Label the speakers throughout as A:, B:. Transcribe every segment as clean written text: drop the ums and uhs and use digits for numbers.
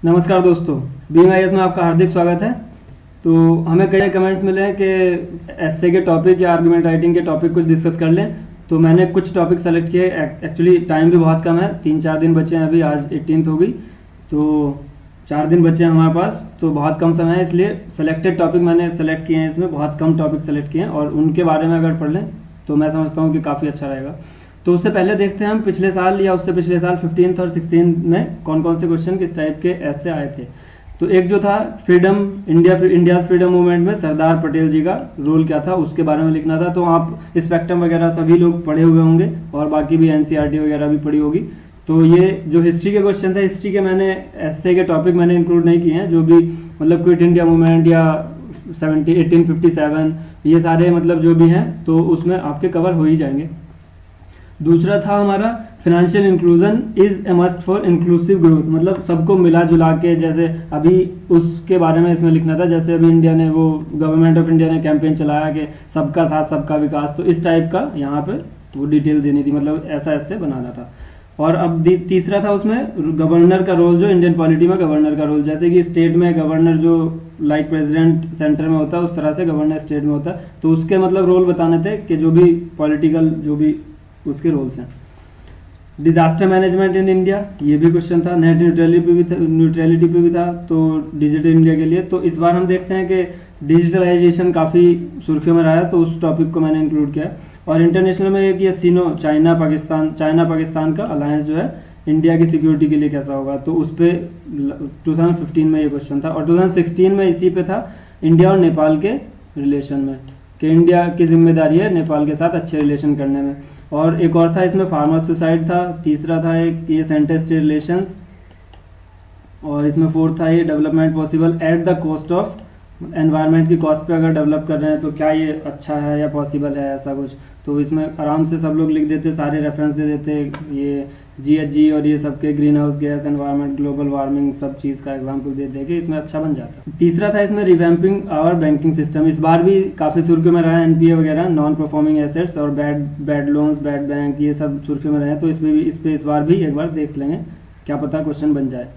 A: नमस्कार दोस्तों, BMIS में आपका हार्दिक स्वागत है। तो हमें कई कमेंट्स मिले हैं कि एस्से के टॉपिक या आर्गुमेंट राइटिंग के टॉपिक कुछ डिस्कस कर लें। तो मैंने कुछ टॉपिक सेलेक्ट किए। एक्चुअली टाइम भी बहुत कम है, 3-4 दिन बचे हैं। अभी आज 18 हो गई, तो 4 दिन बचे हैं हमारे पास, तो बहुत कम समय है। इसलिए सेलेक्टेड टॉपिक मैंने सेलेक्ट किए हैं। इसमें बहुत कम टॉपिक सेलेक्ट किए हैं और उनके बारे में अगर पढ़ लें तो मैं समझता हूँ कि काफ़ी अच्छा रहेगा। तो उससे पहले देखते हैं हम पिछले साल या उससे पिछले साल 15th और 16th में कौन कौन से क्वेश्चन किस टाइप के ऐसे आए थे। तो एक जो था फ्रीडम इंडिया फ्रीडम मूवमेंट में सरदार पटेल जी का रोल क्या था, उसके बारे में लिखना था। तो आप स्पेक्ट्रम वगैरह सभी लोग पढ़े हुए होंगे और बाकी भी NCERT वगैरह भी पढ़ी होगी। तो ये जो हिस्ट्री के क्वेश्चन है, हिस्ट्री के मैंने एस्से के टॉपिक मैंने इंक्लूड नहीं किए हैं। जो भी मतलब क्विट इंडिया मूवमेंट या 1857 ये सारे मतलब जो भी हैं तो उसमें आपके कवर हो ही जाएंगे। दूसरा था हमारा financial inclusion is a must for inclusive growth, मतलब सबको मिला जुला के, जैसे अभी उसके बारे में इसमें लिखना था। जैसे अभी इंडिया ने वो गवर्नमेंट ऑफ इंडिया ने कैंपेन चलाया कि सबका साथ सबका विकास, तो इस टाइप का यहाँ पे वो डिटेल देनी थी, मतलब ऐसा ऐसे बनाना था। और अब तीसरा था उसमें गवर्नर का रोल, जो इंडियन पॉलिटी में गवर्नर का रोल, जैसे कि स्टेट में गवर्नर जो लाइक प्रेसिडेंट सेंटर में होता है उस तरह से गवर्नर स्टेट में होता है। तो उसके मतलब रोल बताने थे कि जो भी पॉलिटिकल जो भी उसके रोल्स हैं। डिजास्टर मैनेजमेंट इन इंडिया, ये भी क्वेश्चन था। नेट न्यूट्रलिटी पे भी था, तो डिजिटल इंडिया के लिए। तो इस बार हम देखते हैं कि डिजिटलाइजेशन काफ़ी सुर्खियों में रहा है, तो उस टॉपिक को मैंने इंक्लूड किया। और इंटरनेशनल में एक ये सीनो चाइना पाकिस्तान का अलायंस जो है इंडिया की सिक्योरिटी के लिए कैसा होगा, तो उस पर 2015 में ये क्वेश्चन था। और 2016 में इसी पे था इंडिया और नेपाल के रिलेशन में, कि इंडिया की जिम्मेदारी है नेपाल के साथ अच्छे रिलेशन करने में। और एक और था इसमें फार्मर सुसाइड था। तीसरा था एक ये सेंटर स्टेट रिलेशंस। और इसमें फोर्थ था ये development possible at the cost of environment की कॉस्ट पे अगर डेवलप कर रहे हैं तो क्या ये अच्छा है या पॉसिबल है, ऐसा कुछ। तो इसमें आराम से सब लोग लिख देते, सारे रेफरेंस दे देते, ये GHG और ये सबके green house gas, environment, global warming, सब चीज़ का एग्जाम्पल दे दे के इसमें अच्छा बन जाता है। तीसरा था इसमें रिवैम्पिंग आवर बैंकिंग सिस्टम। इस बार भी काफ़ी सुर्खियों में रहा है NPA वगैरह, नॉन परफॉर्मिंग एसेट्स और बैड लोन्स, बैड बैंक, ये सब सुर्खियों में रहे हैं। तो इसमें भी इस बार भी एक बार देख लेंगे, क्या पता क्वेश्चन बन जाए।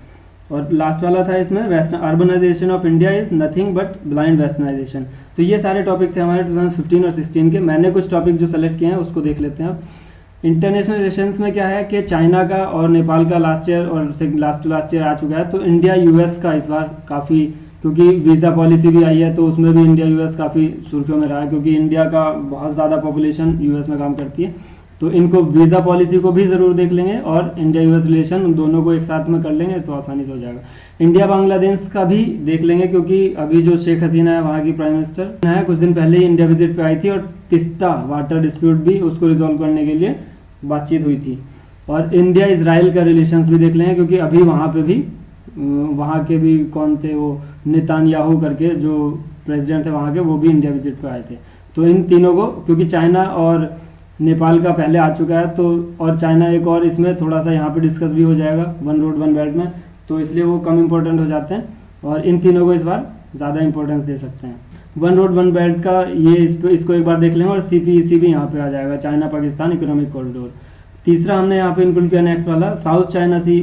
A: और लास्ट वाला था इसमें western urbanisation of India is nothing but blind westernisation. तो ये सारे टॉपिक थे हमारे 2015 और 16 के। मैंने कुछ टॉपिक जो सेलेक्ट किए हैं उसको देख लेते हैं अब। इंटरनेशनल रिलेशंस में क्या है कि चाइना का और नेपाल का लास्ट ईयर और लास्ट टू लास्ट ईयर आ चुका है। तो इंडिया US का इस बार काफ़ी, क्योंकि वीज़ा पॉलिसी भी आई है तो उसमें भी इंडिया US काफ़ी सुर्खियों में रहा है, क्योंकि इंडिया का बहुत ज़्यादा पॉपुलेशन US में काम करती है। तो इनको वीज़ा पॉलिसी को भी ज़रूर देख लेंगे और इंडिया US रिलेशन, उन दोनों को एक साथ में कर लेंगे तो आसानी से हो जाएगा। इंडिया बांग्लादेश का भी देख लेंगे, क्योंकि अभी जो शेख हसीना है वहाँ की प्राइम मिनिस्टर है, कुछ दिन पहले ही इंडिया विजिट पे आई थी और तिस्ता वाटर डिस्प्यूट भी उसको रिजॉल्व करने के लिए बातचीत हुई थी। और इंडिया इजराइल का रिलेशंस भी देख लेंगे, क्योंकि अभी वहाँ पे भी वहाँ के भी कौन थे वो नेतान्याहू करके जो प्रेसिडेंट थे वहाँ के, वो भी इंडिया विजिट पे आए थे। तो इन तीनों को, क्योंकि चाइना और नेपाल का पहले आ चुका है तो, और चाइना एक और इसमें थोड़ा सा यहाँ पे डिस्कस भी हो जाएगा वन रोड वन बेल्ट में, तो इसलिए वो कम इम्पोर्टेंट हो जाते हैं। और इन तीनों को इस बार ज़्यादा इंपॉर्टेंस दे सकते हैं। वन रोड वन बेल्ट का ये इसको एक बार देख लेंगे। और CPEC भी यहाँ पे आ जाएगा, चाइना पाकिस्तान इकोनॉमिक कॉरिडोर। तीसरा हमने यहाँ पे इंक्लूड किया नेक्स्ट वाला साउथ चाइना सी।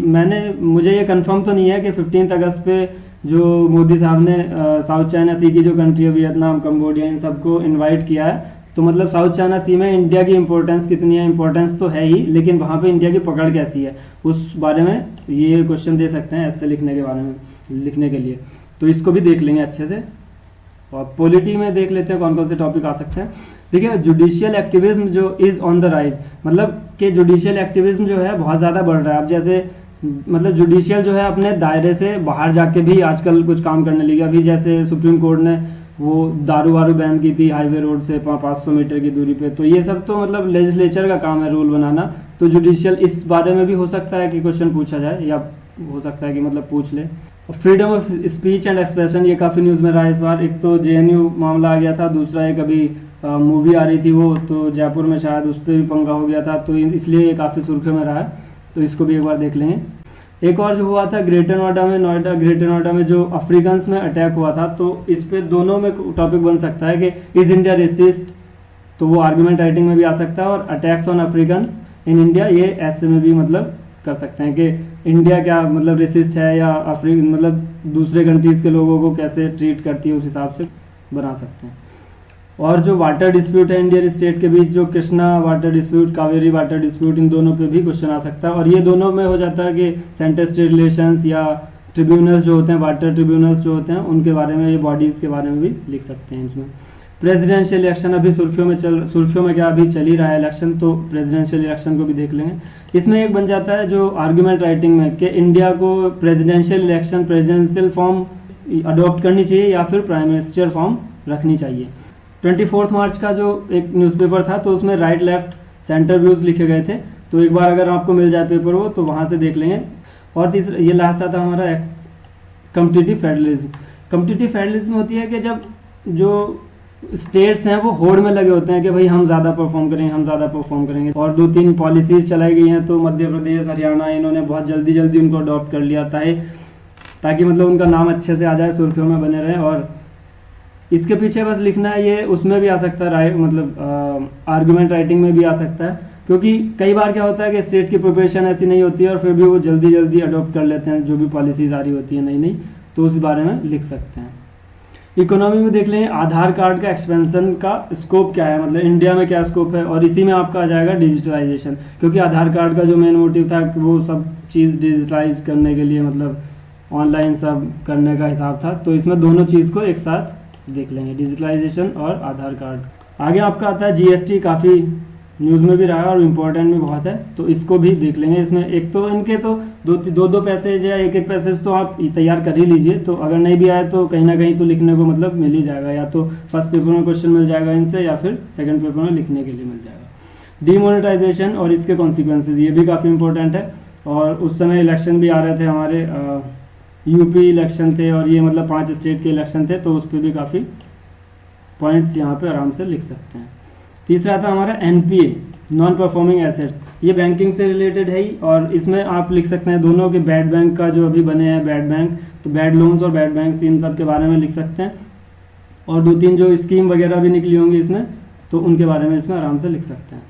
A: मुझे ये कंफर्म तो नहीं है कि 15 अगस्त पे जो मोदी साहब ने साउथ चाइना सी की जो कंट्री है, वियतनाम, कंबोडिया, इन सबको इन्वाइट किया है। तो मतलब साउथ चाइना सी में इंडिया की इंपॉर्टेंस कितनी है, इंपॉर्टेंस तो है ही, लेकिन वहाँ पे इंडिया की पकड़ कैसी है उस बारे में ये क्वेश्चन दे सकते हैं ऐसे लिखने के बारे में, लिखने के लिए। तो इसको भी देख लेंगे अच्छे से। और पॉलिटी में देख लेते हैं कौन कौन से टॉपिक आ सकते हैं। देखिए, जुडिशियल एक्टिविज्म जो इज ऑन द राइज, मतलब कि जुडिशियल एक्टिविज्म जो है बहुत ज़्यादा बढ़ रहा है। अब जैसे मतलब जुडिशियल जो है अपने दायरे से बाहर जाके भी आजकल कुछ काम करने लगी। अभी जैसे सुप्रीम कोर्ट ने वो दारू वारू बैन की थी हाईवे रोड से 500 मीटर की दूरी पे। तो ये सब तो मतलब लेजिस्लेचर का काम है रूल बनाना। तो जुडिशियल इस बारे में भी हो सकता है कि क्वेश्चन पूछा जाए, या हो सकता है कि मतलब पूछ ले। Freedom of speech and expression, ये काफ़ी न्यूज़ में रहा है इस बार। एक तो JNU मामला आ गया था, दूसरा एक अभी मूवी आ रही थी वो तो जयपुर में शायद उस पर भी पंगा हो गया था, तो इसलिए ये काफ़ी सुर्खियों में रहा है। तो इसको भी एक बार देख लेंगे। एक और जो हुआ था ग्रेटर नोएडा में जो अफ्रीकन्स में अटैक हुआ था, तो इस पे दोनों में टॉपिक बन सकता है कि इज इंडिया रेसिस्ट, तो वो आर्गुमेंट राइटिंग में भी आ सकता है। और attacks on African in India, ये ऐसे में भी मतलब कर सकते हैं कि इंडिया क्या मतलब रेसिस्ट है या मतलब दूसरे कंट्रीज़ के लोगों को कैसे ट्रीट करती है, उस हिसाब से बना सकते हैं। और जो वाटर डिस्प्यूट है इंडियन स्टेट के बीच, जो Krishna water dispute, Kaveri water dispute, इन दोनों पे भी क्वेश्चन आ सकता है। और ये दोनों में हो जाता है कि सेंटर स्टेट रिलेशंस या ट्रिब्यूनल्स जो होते हैं, वाटर ट्रिब्यूनल्स जो होते हैं, उनके बारे में, ये बॉडीज़ के बारे में भी लिख सकते हैं इसमें। प्रेसिडेंशियल इलेक्शन अभी सुर्खियों में क्या अभी चल ही रहा है इलेक्शन, तो प्रेसिडेंशियल इलेक्शन को भी देख लेंगे। इसमें एक बन जाता है जो आर्ग्यूमेंट राइटिंग में कि इंडिया को presidential election presidential form adopt करनी चाहिए या फिर प्राइम मिनिस्टर फॉर्म रखनी चाहिए। 24 मार्च का जो एक न्यूज़पेपर था, तो उसमें राइट लेफ्ट सेंटर व्यूज़ लिखे गए थे, तो एक बार अगर आपको मिल जाए पेपर वो, तो वहाँ से देख लेंगे। और तीसरा, ये लास्ट आता हमारा कम्पिटिटिव फेडरलिज्म। कम्पिटिटिव फेडरलिज्म होती है कि जब जो स्टेट्स हैं वो होड़ में लगे होते हैं कि भाई हम ज़्यादा परफॉर्म करेंगे, हम ज़्यादा परफॉर्म करेंगे, और 2-3 पॉलिसीज़ चलाई गई हैं, तो मध्य प्रदेश, हरियाणा, इन्होंने बहुत जल्दी उनको अडॉप्ट कर लिया था, ताकि मतलब उनका नाम अच्छे से आ जाए, सुर्खियों में बने रहें। और इसके पीछे बस लिखना है, ये उसमें भी आ सकता है, मतलब आर्गूमेंट राइटिंग में भी आ सकता है, क्योंकि कई बार क्या होता है कि स्टेट की प्रिपरेशन ऐसी नहीं होती है और फिर भी वो जल्दी अडॉप्ट कर लेते हैं जो भी पॉलिसीज आ रही होती है नई, तो उस बारे में लिख सकते हैं। इकोनॉमी में देख लें, आधार कार्ड का एक्सपेंशन का स्कोप क्या है, मतलब इंडिया में क्या स्कोप है, और इसी में आपका आ जाएगा डिजिटलाइजेशन, क्योंकि आधार कार्ड का जो मेन मोटिव था कि वो सब चीज़ डिजिटलाइज करने के लिए, मतलब ऑनलाइन सब करने का हिसाब था, तो इसमें दोनों चीज़ को एक साथ देख लेंगे, डिजिटलाइजेशन और आधार कार्ड। आगे आपका आता है जीएसटी, काफ़ी न्यूज़ में भी रहा है और इम्पोर्टेंट भी बहुत है, तो इसको भी देख लेंगे। इसमें एक तो इनके तो दो पैसेज या एक पैसेज तो आप तैयार कर ही लीजिए, तो अगर नहीं भी आए तो कहीं ना कहीं तो लिखने को मतलब मिल ही जाएगा, या तो फर्स्ट पेपर में क्वेश्चन मिल जाएगा इनसे, या फिर सेकंड पेपर में लिखने के लिए मिल जाएगा। डीमोनेटाइजेशन और इसके कॉन्सिक्वेंसेज, ये भी काफ़ी इंपॉर्टेंट है, और उस समय इलेक्शन भी आ रहे थे हमारे, यूपी इलेक्शन थे, और ये मतलब 5 स्टेट के इलेक्शन थे, तो उस पर भी काफ़ी पॉइंट्स यहाँ पे आराम से लिख सकते हैं। तीसरा था हमारा एनपीए, नॉन परफॉर्मिंग एसेट्स, ये बैंकिंग से रिलेटेड है ही, और इसमें आप लिख सकते हैं दोनों के, बैड बैंक का जो अभी बने हैं बैड बैंक, तो बैड लोन्स और बैड बैंक, इन सब के बारे में लिख सकते हैं, और 2-3 जो स्कीम वगैरह भी निकली होंगी इसमें, तो उनके बारे में इसमें आराम से लिख सकते हैं।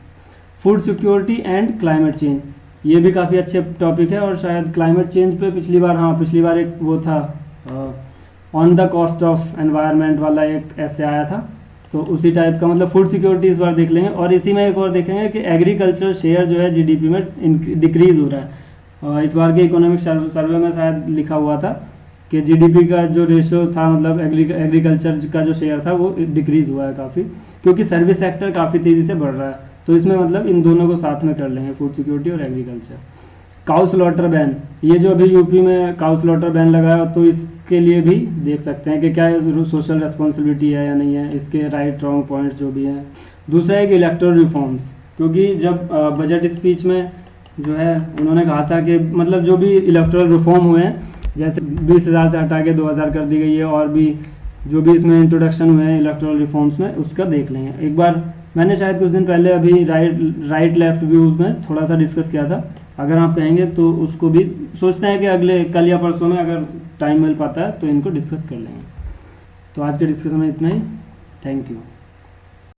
A: Food security and climate change, ये भी काफ़ी अच्छे टॉपिक है, और शायद क्लाइमेट चेंज पे पिछली बार एक वो था on the cost of environment वाला एक ऐसे आया था, तो उसी टाइप का, मतलब फूड सिक्योरिटी इस बार देख लेंगे। और इसी में एक और देखेंगे कि एग्रीकल्चर शेयर जो है जीडीपी में डिक्रीज हो रहा है, और इस बार के इकोनॉमिक सर्वे में शायद लिखा हुआ था कि जीडीपी का जो रेशियो था, मतलब एग्रीकल्चर का जो शेयर था वो डिक्रीज हुआ है काफ़ी, क्योंकि सर्विस सेक्टर काफ़ी तेज़ी से बढ़ रहा है, तो इसमें मतलब इन दोनों को साथ में कर लेंगे, फूड सिक्योरिटी और एग्रीकल्चर। काउ स्लॉटर बैन, ये जो अभी यूपी में काउ स्लॉटर बैन लगाया, तो इसके लिए भी देख सकते हैं कि क्या सोशल रेस्पॉन्सिबिलिटी है या नहीं है, इसके राइट रॉन्ग पॉइंट्स जो भी हैं। दूसरा है कि इलेक्टोरल रिफॉर्म्स, क्योंकि जब बजट स्पीच में जो है उन्होंने कहा था कि मतलब जो भी इलेक्टोरल रिफॉर्म हुए हैं, जैसे 20,000 से हटा के 2,000 कर दी गई है, और भी जो भी इसमें इंट्रोडक्शन हुए हैं इलेक्टोरल रिफॉर्म्स में, उसका देख लेंगे एक बार। मैंने शायद कुछ दिन पहले अभी राइट लेफ्ट व्यूज़ में थोड़ा सा डिस्कस किया था, अगर आप कहेंगे तो उसको भी सोचते हैं कि अगले कल या परसों में अगर टाइम मिल पाता है तो इनको डिस्कस कर लेंगे। तो आज के डिस्कशन में इतना ही, थैंक यू।